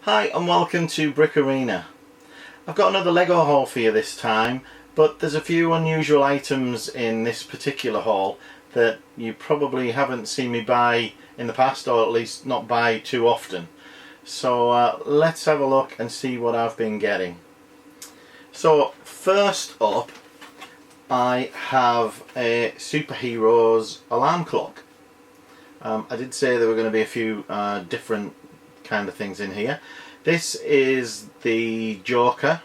Hi and welcome to Brick Arena. I've got another Lego haul for you this time, but there's a few unusual items in this particular haul that you probably haven't seen me buy in the past, or at least not buy too often. So let's have a look and see what I've been getting. So first up, I have a superheroes alarm clock. I did say there were going to be a few different kind of things in here. This is the Joker,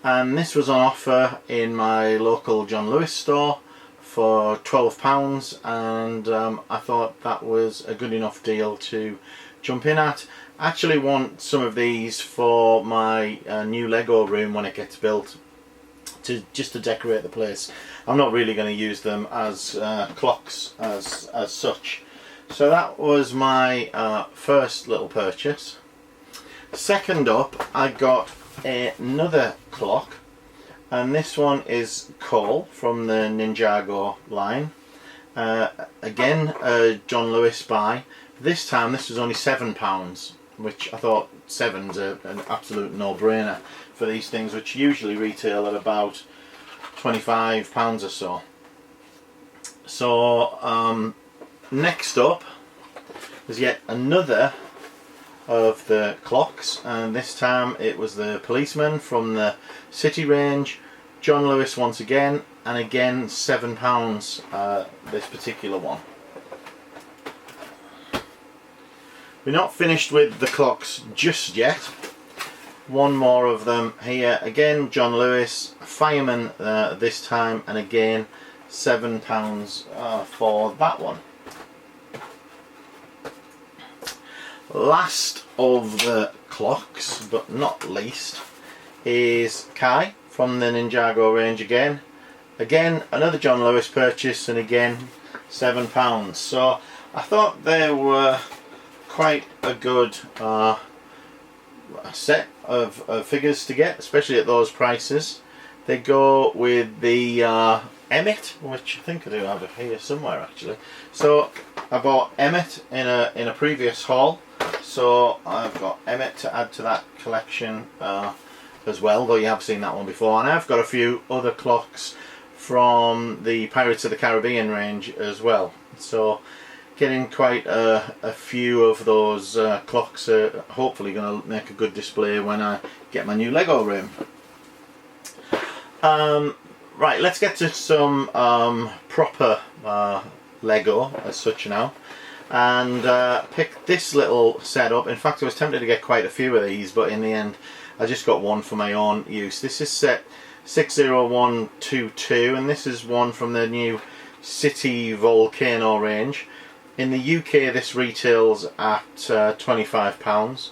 and this was on offer in my local John Lewis store for £12, and I thought that was a good enough deal to jump in at. I actually want some of these for my new Lego room when it gets built, just to decorate the place. I'm not really going to use them as clocks as such. So that was my first little purchase. Second up, I got another clock, and this one is Cole from the Ninjago line. Again, a John Lewis buy. This time this was only £7, which I thought £7's an absolute no-brainer for these things, which usually retail at about £25 or so. So next up is yet another of the clocks, and this time it was the policeman from the city range, John Lewis once again, and again £7, this particular one. We're not finished with the clocks just yet. One more of them here, again John Lewis, fireman this time, and again £7 for that one. Last of the clocks, but not least, is Kai from the Ninjago range again. Again, another John Lewis purchase, and again £7. So I thought they were quite a good set of figures to get, especially at those prices. They go with the Emmett, which I think I do have it here somewhere actually. So I bought Emmett in a previous haul, so I've got Emmett to add to that collection as well, though you have seen that one before. And I've got a few other clocks from the Pirates of the Caribbean range as well. So getting quite a few of those clocks are hopefully going to make a good display when I get my new Lego room. Right, let's get to some proper Lego as such now, and pick this little setup. In fact, I was tempted to get quite a few of these, but in the end I just got one for my own use. This is set 60122, and this is one from the new City Volcano range. In the UK this retails at £25,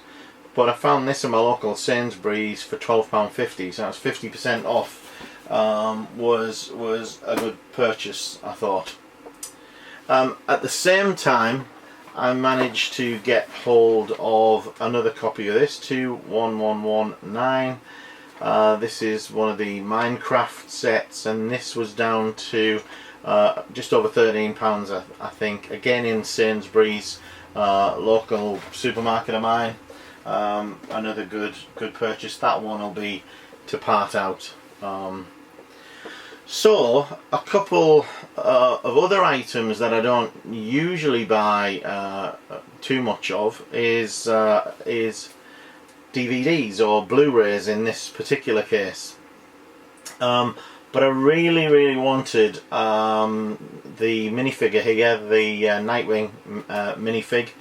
but I found this in my local Sainsbury's for £12.50, so that's 50% off. Was a good purchase, I thought. At the same time, I managed to get hold of another copy of this, 21119. This is one of the Minecraft sets, and this was down to just over £13, I think. Again in Sainsbury's, local supermarket of mine. Another good purchase. That one will be to part out. So a couple of other items that I don't usually buy too much of is DVDs or Blu-rays in this particular case. But I really wanted the minifigure here, the Nightwing minifig,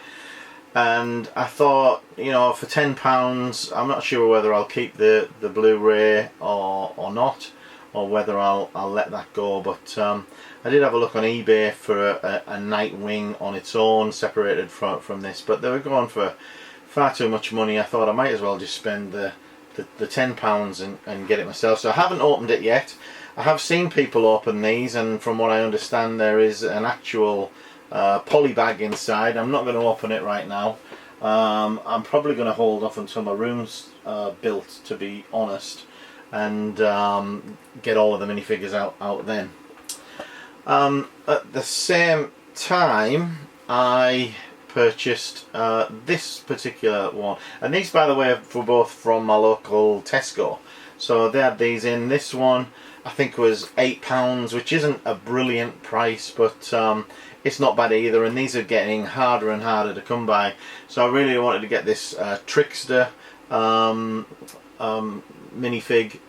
and I thought, you know, for £10, I'm not sure whether I'll keep the Blu-ray or not, or whether I'll let that go. But I did have a look on eBay for a Nightwing on its own, separated from this, but they were going for far too much money. I thought I might as well just spend the £10 and get it myself. So I haven't opened it yet. I have seen people open these, and from what I understand there is an actual poly bag inside. I'm not going to open it right now. I'm probably going to hold off until my room's built, to be honest, and get all of the minifigures out then. At the same time, I purchased this particular one, and these, by the way, were both from my local Tesco. So they had these in. This one I think was £8, which isn't a brilliant price, but it's not bad either, and these are getting harder and harder to come by. So I really wanted to get this Trickster minifig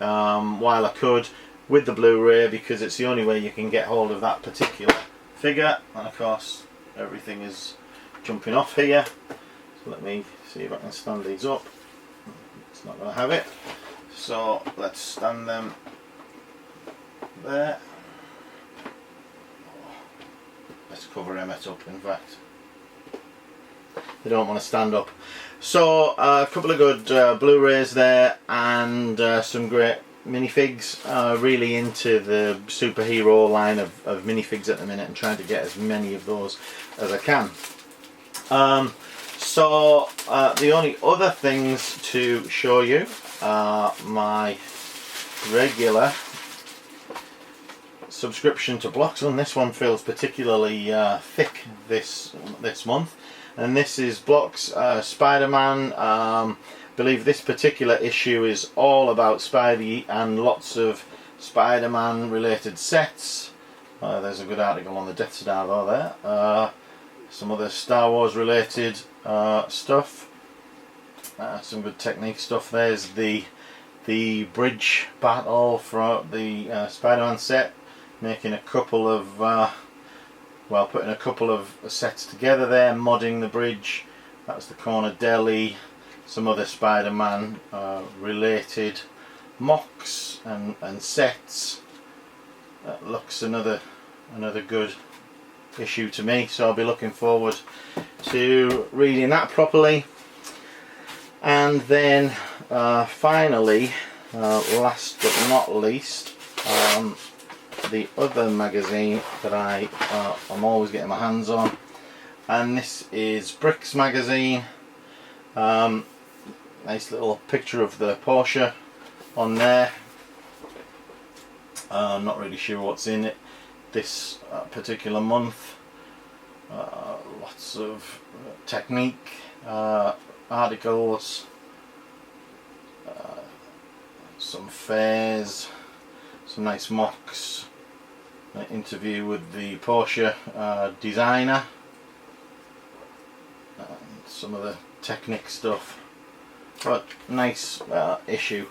while I could, with the Blu-ray, because it's the only way you can get hold of that particular figure. And of course everything is jumping off here, so let me see if I can stand these up. It's not going to have it, so let's stand them there. Let's cover Emmett up, in fact. They don't want to stand up. So a couple of good Blu-rays there, and some great minifigs. Really into the superhero line of minifigs at the minute, and trying to get as many of those as I can. So the only other things to show you are my regular subscription to blocks, and this one feels particularly thick this month, and this is Blocks Spider-Man. Believe this particular issue is all about Spidey and lots of Spider-Man related sets. There's a good article on the Death Star though there. Some other Star Wars related stuff. Some good technique stuff. There's the bridge battle for the Spider-Man set, making a couple of putting a couple of sets together there, modding the bridge. That's the corner deli. Some other Spider-Man related mocks and sets. That looks another good issue to me, so I'll be looking forward to reading that properly. And then finally, last but not least, the other magazine that I'm always getting my hands on, and this is Bricks magazine. Nice little picture of the Porsche on there. I'm not really sure what's in it this particular month. Lots of technique articles, some fairs, some nice mocks, an interview with the Porsche designer, and some of the Technic stuff. But nice issue.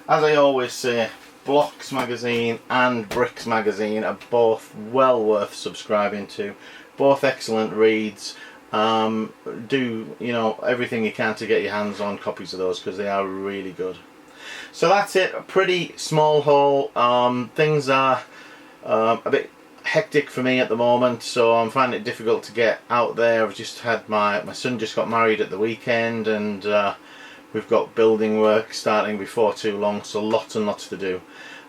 As I always say, Blocks magazine and Bricks magazine are both well worth subscribing to. Both excellent reads. Do everything you can to get your hands on copies of those, because they are really good. So that's it. A pretty small haul. Things are a bit hectic for me at the moment, so I'm finding it difficult to get out there. I've just had my son just got married at the weekend, and we've got building work starting before too long, so lots and lots to do.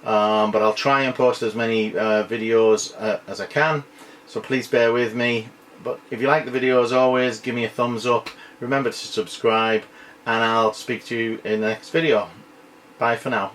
But I'll try and post as many videos as I can, so please bear with me. But if you like the video, as always, give me a thumbs up, remember to subscribe, and I'll speak to you in the next video. Bye for now.